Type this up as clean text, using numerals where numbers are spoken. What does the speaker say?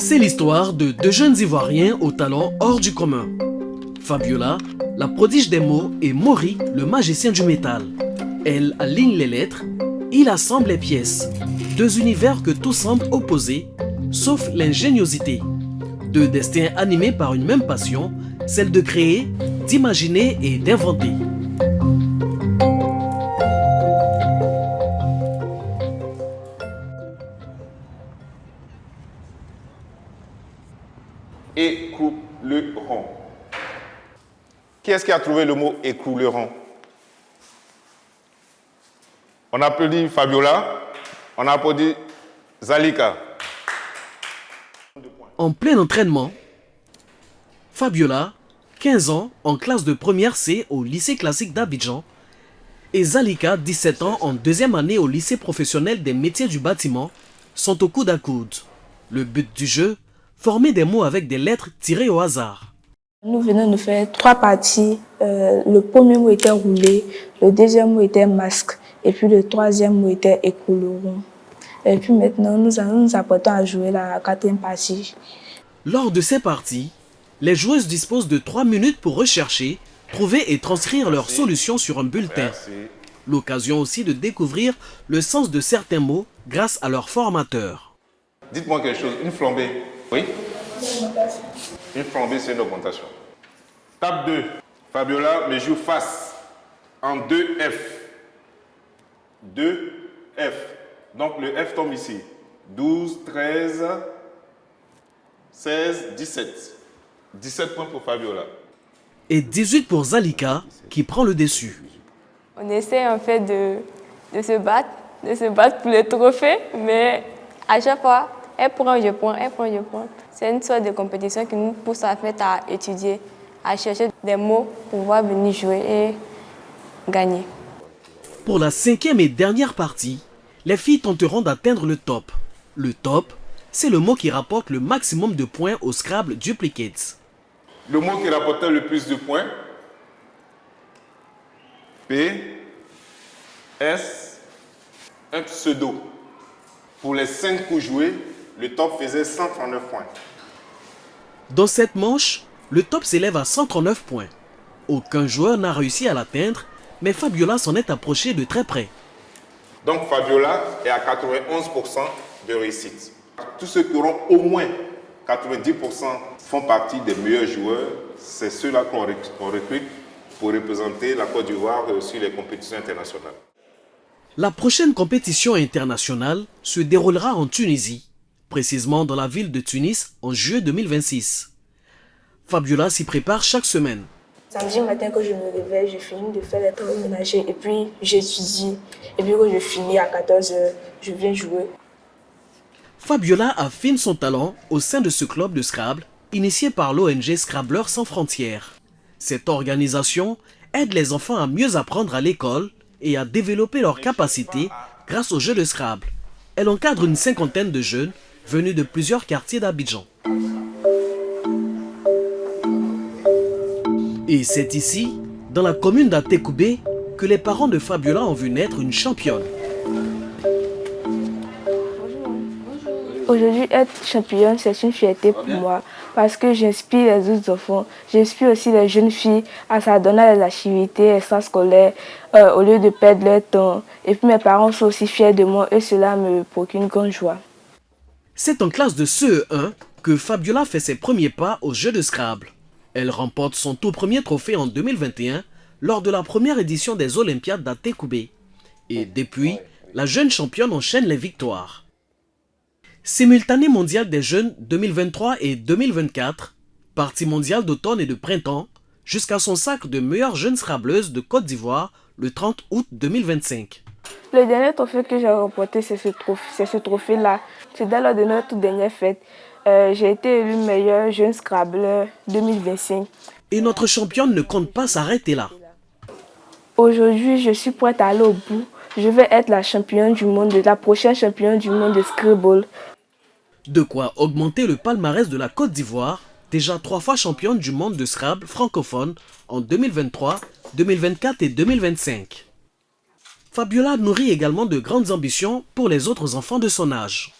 C'est l'histoire de deux jeunes Ivoiriens au talent hors du commun. Fabiola, la prodige des mots, et Maury, le magicien du métal. Elle aligne les lettres, il assemble les pièces. Deux univers que tout semble opposés, sauf l'ingéniosité. Deux destins animés par une même passion, celle de créer, d'imaginer et d'inventer. Écouleron. Qui est-ce qui a trouvé le mot écouleron? On applaudit Fabiola, on applaudit Zalika. En plein entraînement, Fabiola, 15 ans, en classe de première C au lycée classique d'Abidjan, et Zalika, 17 ans, en deuxième année au lycée professionnel des métiers du bâtiment, sont au coude à coude. Le but du jeu, former des mots avec des lettres tirées au hasard. Nous venons de faire 3 parties. Le premier mot était roulé, le deuxième mot était masque, et puis le troisième mot était écouleron. Et puis maintenant, nous apprêtons à jouer la 4e partie. Lors de ces parties, les joueuses disposent de 3 minutes pour rechercher, trouver et transcrire leurs solutions sur un bulletin. L'occasion aussi de découvrir le sens de certains mots grâce à leur formateur. Dites-moi quelque chose, une flambée. Oui? Une flambée, c'est une augmentation. Tape 2. Fabiola me joue face en 2F. 2F. Donc le F tombe ici. 12, 13, 16, 17. 17 points pour Fabiola. Et 18 pour Zalika, qui prend le dessus. On essaie en fait de se battre pour les trophées, mais à chaque fois, elle prend, je prends, elle prend, je prends. C'est une sorte de compétition qui nous pousse en fait à étudier, à chercher des mots pour pouvoir venir jouer et gagner. Pour la 5e et dernière partie, les filles tenteront d'atteindre le top. Le top, c'est le mot qui rapporte le maximum de points au Scrabble Duplicates. Le mot qui rapportait le plus de points, P, S, un pseudo. Pour les 5 coups joués, le top faisait 139 points. Dans cette manche, le top s'élève à 139 points. Aucun joueur n'a réussi à l'atteindre, mais Fabiola s'en est approché de très près. Donc Fabiola est à 91% de réussite. Tous ceux qui auront au moins 90% font partie des meilleurs joueurs. C'est ceux-là qu'on recrute pour représenter la Côte d'Ivoire sur les compétitions internationales. La prochaine compétition internationale se déroulera en Tunisie, précisément dans la ville de Tunis en juillet 2026. Fabiola s'y prépare chaque semaine. Samedi matin, quand je me réveille, je finis de faire les travaux ménagers et puis j'étudie. Et puis quand je finis à 14h, je viens jouer. Fabiola affine son talent au sein de ce club de Scrabble, initié par l'ONG Scrabbleurs sans frontières. Cette organisation aide les enfants à mieux apprendre à l'école et à développer leurs capacités grâce au jeu de Scrabble. Elle encadre une 50aine de jeunes venus de plusieurs quartiers d'Abidjan. Et c'est ici, dans la commune d'Atekoubé, que les parents de Fabiola ont vu naître une championne. Aujourd'hui, être championne, c'est une fierté pour moi parce que j'inspire les autres enfants. J'inspire aussi les jeunes filles à s'adonner à les activités extrascolaires au lieu de perdre leur temps. Et puis mes parents sont aussi fiers de moi et cela me procure une grande joie. C'est en classe de CE1 que Fabiola fait ses premiers pas au jeu de Scrabble. Elle remporte son tout premier trophée en 2021 lors de la première édition des Olympiades d'Atekoubé. Et depuis, la jeune championne enchaîne les victoires. Simultané mondial des jeunes 2023 et 2024, partie mondiale d'automne et de printemps, jusqu'à son sacre de meilleure jeune scrabbleuse de Côte d'Ivoire le 30 août 2025. Le dernier trophée que j'ai remporté, c'est ce trophée-là. C'était lors de notre dernière fête. J'ai été élue meilleure jeune scrabbleur 2025. Et notre championne ne compte pas s'arrêter là. Aujourd'hui, je suis prête à aller au bout. Je vais être la championne du monde, la prochaine championne du monde de Scrabble. De quoi augmenter le palmarès de la Côte d'Ivoire, déjà 3 fois championne du monde de Scrabble francophone en 2023, 2024 et 2025. Fabiola nourrit également de grandes ambitions pour les autres enfants de son âge.